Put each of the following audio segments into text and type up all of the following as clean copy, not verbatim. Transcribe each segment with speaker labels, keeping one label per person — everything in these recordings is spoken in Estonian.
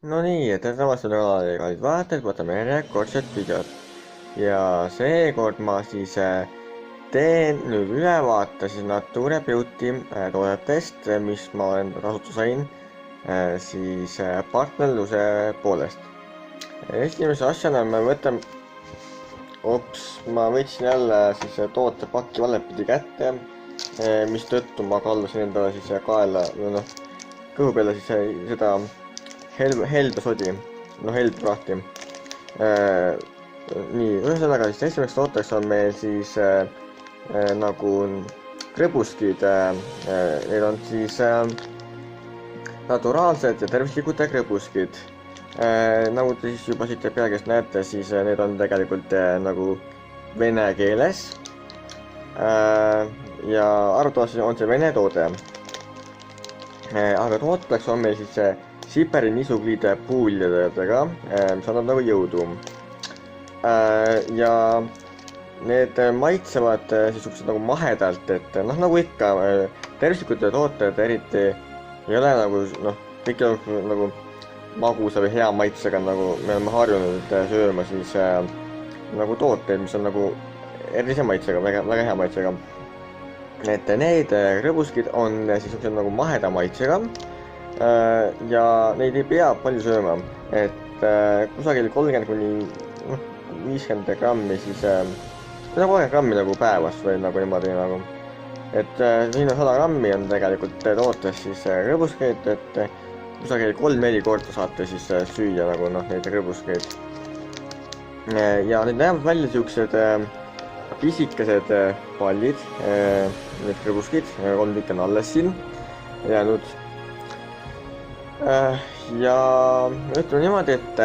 Speaker 1: No nii, tere tammast kallid vaatajad, võtame järjekordset videot. Ja seekord ma siis teen nüüd ülevaate siis Natura Beauty toodetest, mis ma kasutusse sain siis partnerluse poolest. Esimese asjana me võtame, ma võtsin jälle siis tootepakki valepidi kätte, mistõttu ma kallusin endale siis kaela, kõhu peale siis seda helbesodi, helbprahti. Nii, ühesõnaga siis esimeseks tooteks on meil siis nagu krõbuskid. Need on siis naturaalsed ja tervislikud krõbuskid. Nagu te siis juba siit pealkirjast näete, siis need on tegelikult nagu vene keeles. Ja arvatavasti on see vene toode. Aga tooteks on meil siis Siperi nisukliide puuljadega, mis annab nagu jõudu. Ja need maitsevad siis nagu mahedalt, et nagu ikka, tervislikud tooted eriti ei ole nagu, kõik nagu magusa või hea maitsega, nagu me oleme harjunud sööma siis nagu tooteid, mis on nagu erilise maitsega, väga hea maitsega. Et need krõbuskid on siis nagu maheda maitsega. Ja neid ei pea palju sööma, et kusagil 30 kuni 50 grammi siis 30 grammi nagu päevas või nagu niimoodi nagu. Et siin on 100 grammi on tegelikult tootes siis krõbuskeid, et kusagil 3-4 korda saate siis süüa nagu neid krõbuskeid. Ja need näevad välja siuksed pisikesed pallid, need krõbuskid, 3 tükki on alles siin jäänud. Ja ütleme niimoodi, et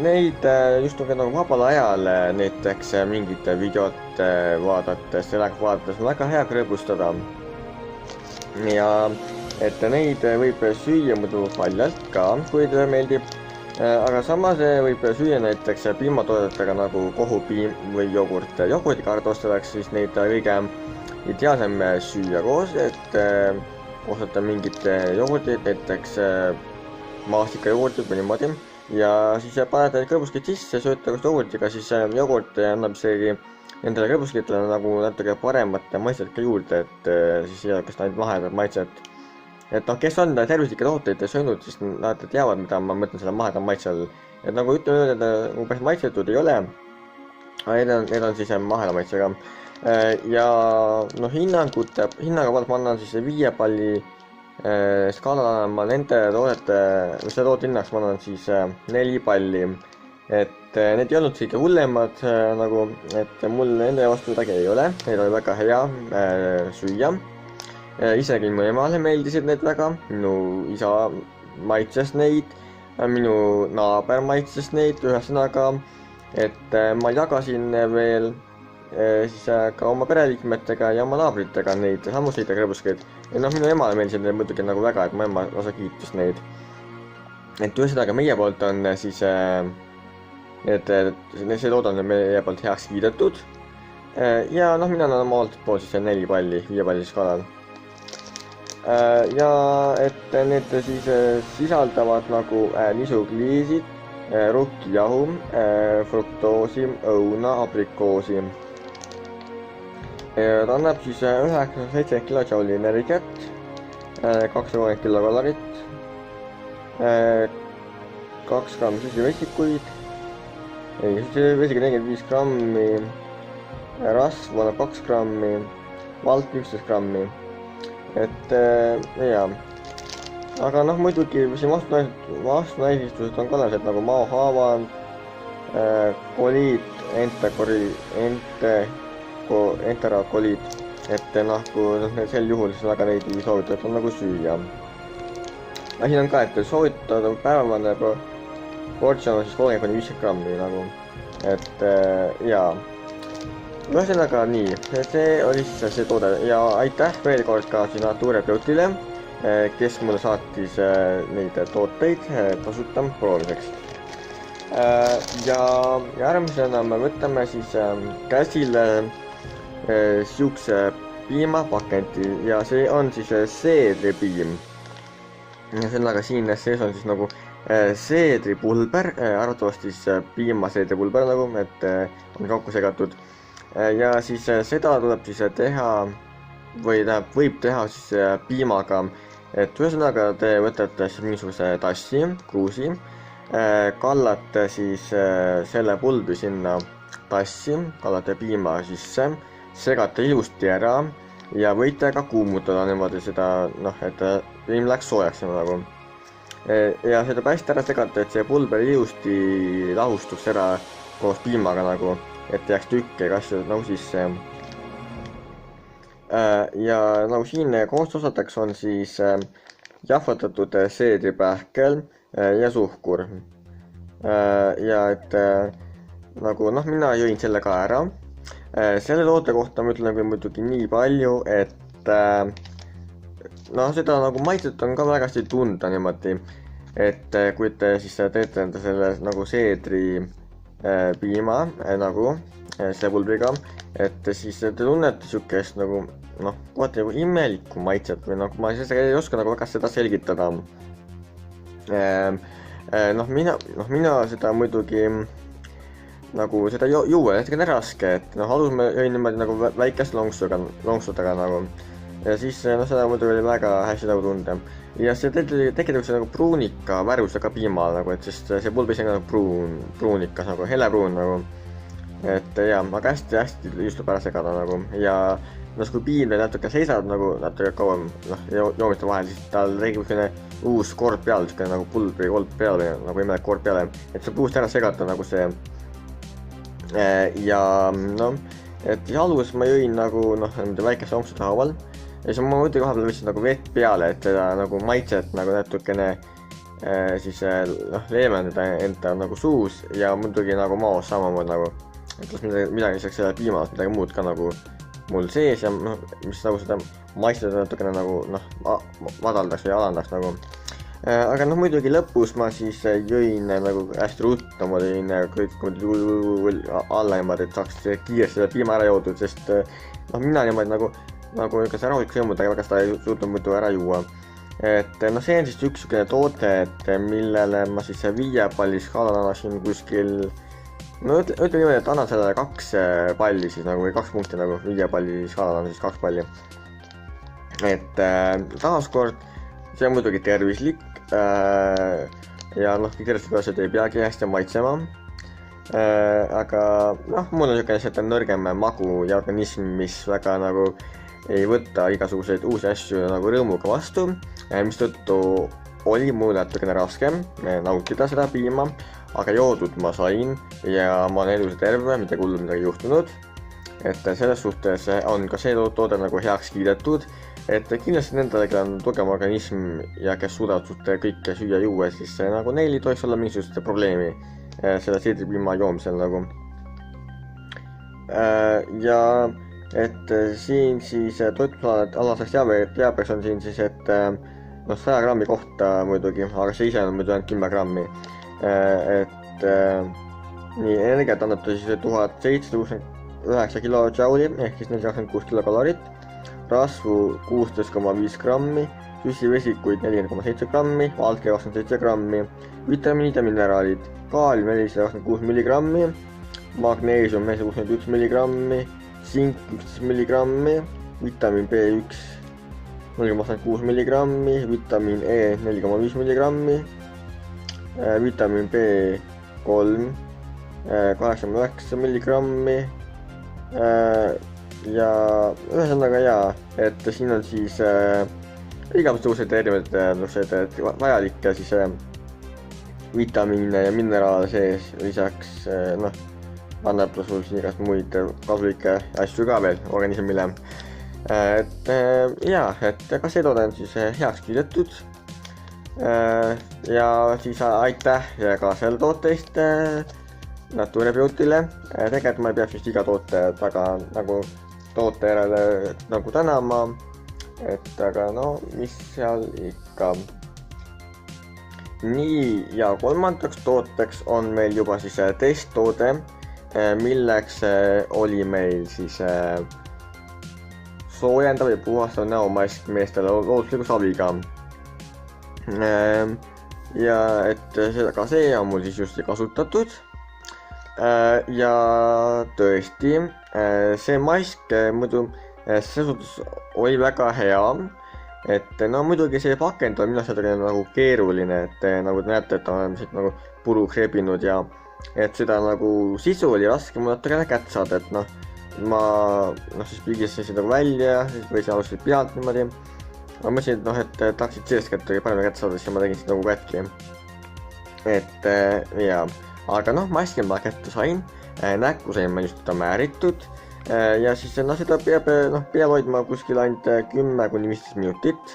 Speaker 1: neid just nagu vabal ajal näiteks mingit videot vaadates, on väga hea krõbustada. Ja et neid võib süüa muidu paljalt ka, kui teile meeldib. Aga samas võib süüa näiteks piimatoodetega nagu kohupiim või jogurt. Jogurtikardost oleks siis neid kõige ideaalsem süüa koos, et ostate mingit jogurtit, näiteks maastikajogurtit või niimoodi. Ja siis panete need krõbuskid sisse, sööte koos jogurtiga, siis jogurt annab isegi nendele krõbuskitele nagu natuke paremat maitset ka juurde, et siis ei ole kas ainult mahedat maitset. Et kes on tervislikke tooteid söönud, siis nad teavad, mida ma mõtlen selle maheda maitsel. Et nagu ütleme, et päris maitsetud ei ole, aga need on siis maheda maitsega. Ja hinnaga vaadates ma annan siis 5 palli skaalal ma nende toodete, mis selle toote hinnaks ma annan siis 4 palli. Et need ei olnud kõige hullemad nagu, et mul nende vastu midagi ei ole, need oli väga hea süüa. Isegi minu emale meeldisid need väga, minu isa maitses neid, minu naaber maitses neid, ühesõnaga, et ma jagasin veel siis ka oma pereliikmetega ja oma naabritega neid samuseid krõbuskeid. Ja minu emale meeldisid need muidugi nagu väga, et mu ema osa kiitis neid. Et ühesõnaga meie poolt on siis see toode on meie poolt heaks kiidetud. Ja mina annan oma poolt siis 4 palli, 5 palli skaalal. Ja et need siis sisaldavad nagu nisukliisid, rukkijahu, fruktoosi, õuna, aprikoosi. Ta annab siis 970 kilojouli energiat, 230 kilokalorit, 2 grammi süsivesikuid, vesikuid 45 grammi, rasva 2 grammi, vald 11 grammi. Et jaa, aga muidugi siin vastunäidistused on ka olevased nagu maohaavad, koliid, enterakoliid, et kui sel juhul siis väga neid ei soovitatud nagu süüa. Aga siin on ka, et soovitatud päevane portsjon on siis 30-50 grammi nagu, et jaa. Ühesõnaga nii, see oli siis see toode ja aitäh veel kord ka siin Natura Beautyle, kes mulle saatis neid tooteid tasuta prooviseks. Ja järgmisena me võtame siis käsile siukse piimapakendi ja see on siis seedripiim. Sellega siin sees on siis nagu seedripulber, arvatavasti siis piimaseedripulber nagu, et on kokku segatud. Ja siis seda tuleb siis teha või võib teha siis piimaga, et ühesõnaga te võtate siis mingisuguse tassi, kruusi, kallate siis selle pulbri sinna tassi, kallate piima sisse, segate ilusti ära ja võite ka kuumutada niimoodi seda, et piim läks soojaks nagu. Ja seda hästi ära segate, et see pulber ilusti lahustuks ära koos piimaga nagu, et jääks tükke ega asju nagu sisse. Ja nagu siin koostosadeks on siis jahvatatud seedripähkel ja suhkur. Ja et nagu mina jõin selle ka ära. Selle toote kohta ma ütlen muidugi nii palju, et seda nagu maitset on ka väga hästi tunda niimoodi, et kui te siis teete enda selle nagu seedri piima nagu selle pulbriga, et siis te tunnete siukest nagu kohati nagu imelikku maitset või nagu ma ei oska nagu väga seda selgitada. Mina seda muidugi nagu seda juua natukene raske, et alus ma jõin niimoodi nagu väikest lonksudega nagu. Ja siis seda muidugi oli väga hästi nagu tunda. Ja see tekitakse nagu pruunika värvusega piimal nagu, et sest see pulbris on nagu pruunikas nagu, helepruun nagu. Et jaa, aga hästi istub ära segada nagu ja kui piim natuke seisab nagu natuke kauem joomiste vahel, siis tal tekib selline uus kord peal, selline nagu pulbri kord peal või nagu imelik kord peale, et saab uuesti ära segada nagu see. Ja et siis algus ma jõin nagu väikeste lonksude haaval ja siis ma muidugi vahepeal võtsin nagu vett peale, et seda nagu maitset nagu natukene siis leevendada enda nagu suus ja muidugi nagu maos samamoodi nagu, et kas midagi lisaks selle piimast, midagi muud ka nagu mul sees ja mis nagu seda maitset natukene nagu madaldaks või alandaks nagu. Aga muidugi lõpus ma siis jõin nagu hästi ruttu, ma tõin kõik alla niimoodi, et saaks kiiresti selle piima ära joodud, sest mina niimoodi nagu ikka see rahuliku sõmmudega väga seda ei suutnud muidu ära juua. Et see on siis üks toote, et millele ma siis 5 palli skaalal annasin kuskil, ütleme niimoodi, et annan sellele 2 palli siis nagu, või 2 punkti nagu, 5 palli skaalal on siis 2 palli. Et taaskord, see on muidugi tervislik ja tervislik asjad ei peagi hästi maitsema. Aga mul on niisugune nõrgem magu ja organism, mis väga nagu ei võta igasuguseid uusi asju nagu rõõmuga vastu, mistõttu oli mul natukene raskem nautida seda piima, aga joodud ma sain ja ma olen elus terve, mitte hullu midagi juhtunud. Et selles suhtes on ka see toode nagu heaks kiidetud, et kindlasti nendele, kellel on tugev organism ja kes suudavad kõike süüa juua, siis nagu neil ei tohiks olla mingisugust probleemi selle seedripiima joomisel nagu. Ja et siin siis toitumisalaseks teabeks on siin siis, et 100 grammi kohta muidugi, aga see ise on muidu ainult 10 grammi. Et nii energiat annab ta siis 1769 kilojouli ehk siis 426 kilokalorit, rasvu 16,5 grammi, süsivesikuid 40,7 grammi, valke 27 grammi, vitamiinid ja mineraalid, kaalium 426 milligrammi, magneesium 461 milligrammi, sink 11 milligrammi, vitamiin B1 0,6 milligrammi, vitamiin E 4,5 milligrammi, vitamiin B3 89 milligrammi ja ühesõnaga jaa, et siin on siis igasugused erinevad vajalikke siis vitamiine ja mineraale sees, lisaks annab ta sul siin igast muid kasulikke asju ka veel organismile. Et jaa, et ka see toode on siis heaks kiidetud. Ja siis aitäh ka selle toote eest Naturebiotile. Tegelikult ma ei peaks vist iga toote taga nagu toote järele nagu tänama. Et aga mis seal ikka. nii, ja kolmandaks tooteks on meil juba siis testtoode, milleks oli meil siis soojendav ja puhastav näomask meestele loodusliku saviga. Ja et ka see on mul siis just kasutatud. Ja tõesti, see mask muidu selles suhtes oli väga hea, et no muidugi see pakend on minu arvates nagu keeruline, et nagu te näete, et ta on siit nagu puru kreebinud ja et seda nagu sisu oli raske mul natukene kätte saada, et noh, ma siis pigistasin seda välja või see alustasid pealt niimoodi. Ma mõtlesin, et noh, et tahaksid sellest kätte paremini kätte saada, siis ma tegin seda nagu kätki. Et jaa, aga noh, maski ma kätte sain, näkku sain ma just määritud ja siis noh, seda peab hoidma kuskil ainult 10–15 minutit.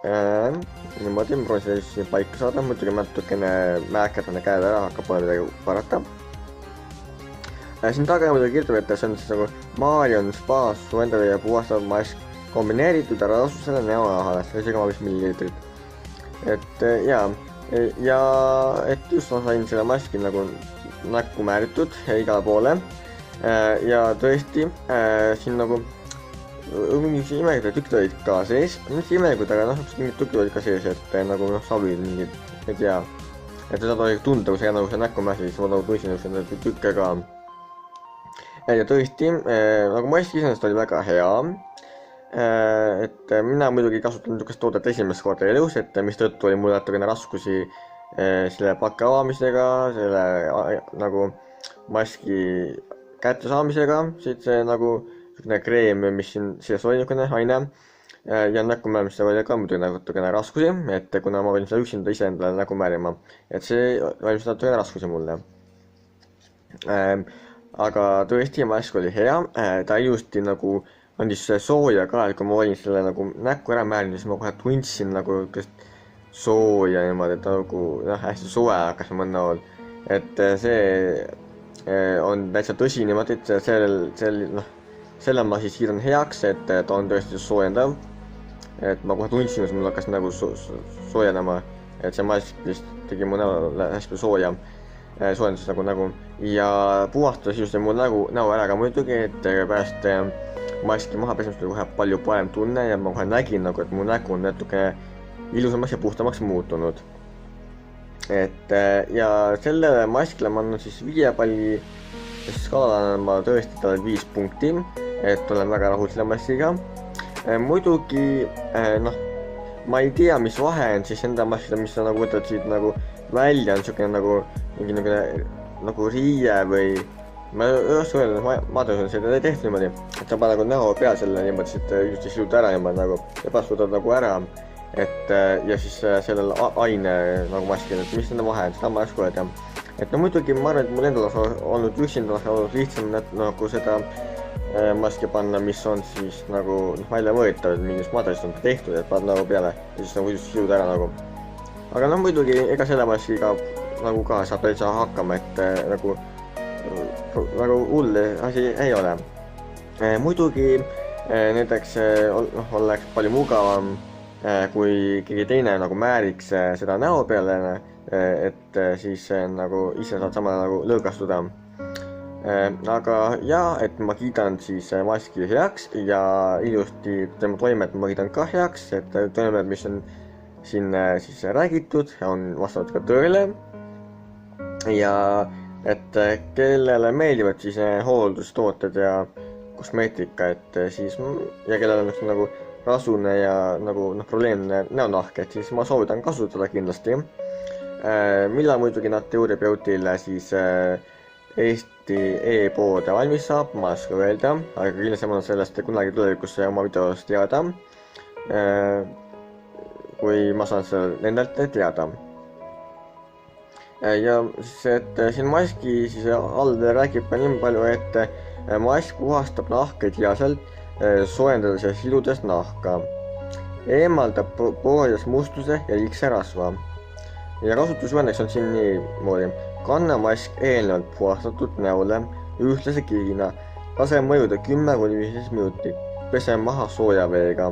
Speaker 1: Niimoodi, ma proovin seda siis paika saada, muidugi natukene määkerdane käed ära, hakkab pole midagi parata. Siin taga muidugi kirjutab, et see on siis nagu Marion Spa soojendav ja puhastav mask kombineeritud rasvusele näonahale, 7,5 milliliitrit. Et jaa, ja et just ma sain selle maski nagu näkku määritud igale poole. Ja tõesti, siin nagu mingid imelikud tükid olid ka sees, mitte imelikud, aga noh, mingid tükid olid ka sees, et nagu noh, savid mingid, et jaa. Et seda oli tunda, kui see nagu see näkku määritud, siis ma nagu tundsin seda tükke ka. Ja tõesti, nagu mask iseenesest oli väga hea, et mina muidugi kasutan niisugust toodet esimest korda elus, et mis tõttu oli mul natukene raskusi selle paki avamisega, selle nagu maski kätte saamisega, siit see nagu kreem, mis siin sees oli niisugune aine ja näkku määrimisega oli ka muidugi natukene raskusi, et kuna ma võin seda üksinda ise endale näkku määrima, et see valmistas natukene raskusi mulle. Aga tõesti, mask oli hea, ta ilusti nagu andis sooja ka, et kui ma olin selle nagu näkku ära määrinud, siis ma kohe tundsin nagu sooja niimoodi, et nagu hästi soe hakkas mõnda näol. Et see on täitsa tõsi niimoodi, et selle ma siis kiidan heaks, et ta on tõesti soojendav. Et ma kohe tundsin, et mul hakkas nagu soojenema, et see mask vist tegi mu näole hästi sooja. Soojendus nagu ja puhastas just mu näo ära ka muidugi, et pärast maski maha pesemist oli kohe palju parem tunne ja ma kohe nägin nagu, et mu nägu on natuke ilusamaks ja puhtamaks muutunud. Et ja sellele maskile ma annan siis 5 palli skaalana, ma tõesti talle 5 punkti, et olen väga rahul selle maskiga. Muidugi, noh, ma ei tea, mis vahe on siis enda maskida, mis sa nagu võtad siit nagu välja, on siukene nagu riie või ma ei oska öelda, ma tõusen seda ei tehtud niimoodi, et sa pane nagu näo pea selle niimoodi, et just ei siluta ära niimoodi nagu ja pärast võtad nagu ära, et ja siis sellel aine nagu maskil, et mis nende vahe on, seda ma ei oska öelda. Et no muidugi ma arvan, et mul endal oleks olnud üksinda olnud lihtsam nagu seda maski panna, mis on siis nagu välja võetav, et mingis materjalist on tehtud, et paned nagu peale ja siis nagu just siluda ära nagu. Aga noh, muidugi ega selle maskiga nagu ka saab täitsa hakkama, et nagu hull asi ei ole. Muidugi näiteks oleks palju mugavam, kui keegi teine nagu määriks seda näo peale, et siis nagu ise saad sama nagu lõõgastuda. Aga jaa, et ma kiidan siis maski heaks ja ilusti tema toimet ma kiidan ka heaks, et toimed, mis on siin siis räägitud, on vastavalt ka tõele. Ja et kellele meeldivad siis hooldustooted ja kosmeetika, et siis ja kellel on nagu rasune ja nagu probleemne näonahk, et siis ma soovitan kasutada kindlasti. Millal muidugi nad Teooriabeautile siis Eesti e-poode valmis saab, ma ei oska öelda, aga kindlasti ma olen sellest kunagi tulevikus oma videos teada, kui ma saan seda nendelt teada. Ja siis, et siin maski siis all räägib ka nii palju, et mask puhastab nahka ideaalselt, soojendades ja siludes nahka, eemaldab poorides mustuse ja liigse rasva. Ja kasutusjuhendeks on siin niimoodi. Kanna mask eelnevalt puhastatud näole ühtlase kiigina, lase mõjuda 10–15 minutit, pese maha sooja veega.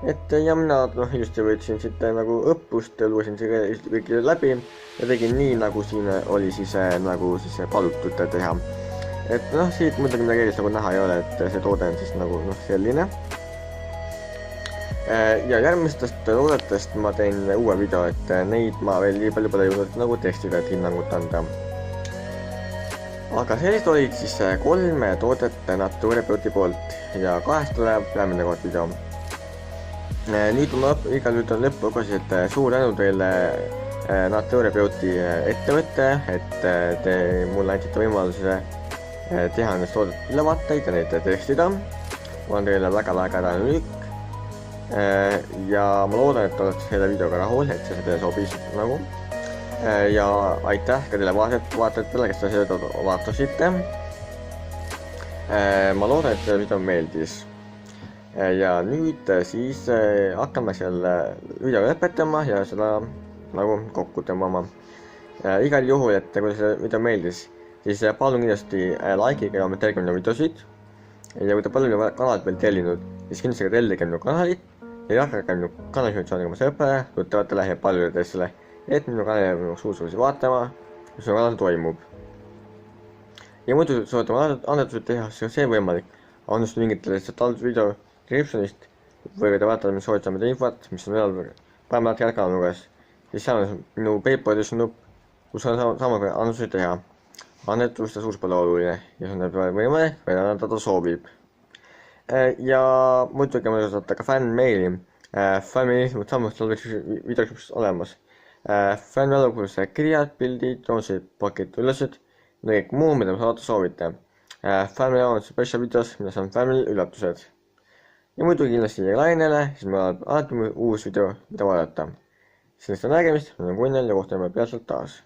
Speaker 1: et ja mina ilusti võtsin siit nagu õppust, lugesin see kõik läbi ja tegin nii, nagu siin oli siis nagu siis palutud teha. Et siit muidugi midagi erilist nagu näha ei ole, et see toode on siis nagu selline. Ja järgmistest toodetest ma teen uue video, et neid ma veel nii palju pole jõudnud nagu testida, et hinnangut anda. Aga sellised olid siis 3 toodet Nature Beauty poolt ja 2 tuleb järgmine kord video. Nüüd on igal juhul lõppu koos, et suur tänu teile Nature Beauty ettevõtte, et te mulle andsite võimaluse teha nendest toodet ülevaateid ja neid testida. Ma olen teile väga tänulik. Ja ma loodan, et olete selle videoga rahul, et see teile sobis nagu. Ja aitäh ka teile vaatajatele, kes seda vaatasite. Ma loodan, et see video meeldis. Ja nüüd siis hakkame selle video lõpetama ja seda nagu kokku tõmbama. Igal juhul, et kui see video meeldis, siis palun kindlasti likeige ja kommenteerige minu videosid. Ja kui te pole minu kanalit veel tellinud, siis kindlasti ka tellige minu kanalit ja jagage minu kanalifunktsiooniga oma sõpradele, tuttavatele ja paljudele, et minu kanali jääb suur-suursi vaatama, mis minu kanal toimub. Ja muidu soovite annetused teha, siis on see võimalik. Annust mingitele lihtsalt video descriptionist või võite vaadata minu soovitamise infot, mis on veel paremat järgkanal nurgas. Siis seal on minu PayPal nupp, kus on samaga annetusi teha. Annetuste suurus pole oluline ja see on võimalik või anneta soovib. Ja muidugi ma saate ka fännmeili. Fännmeili samuti on videos olemas. Fännmeili kus kirjad, pildid, joonsid, pakid, ülesed ja kõik muu, mida ma saada soovite. Fännmeili on special videos, mida on fännmeili üllatused. Ja muidugi kindlasti lainele, siis meil on alati uus video, mida vaadata. Sellest on nägemist, meil on Kunnel ja kohtame peatselt taas.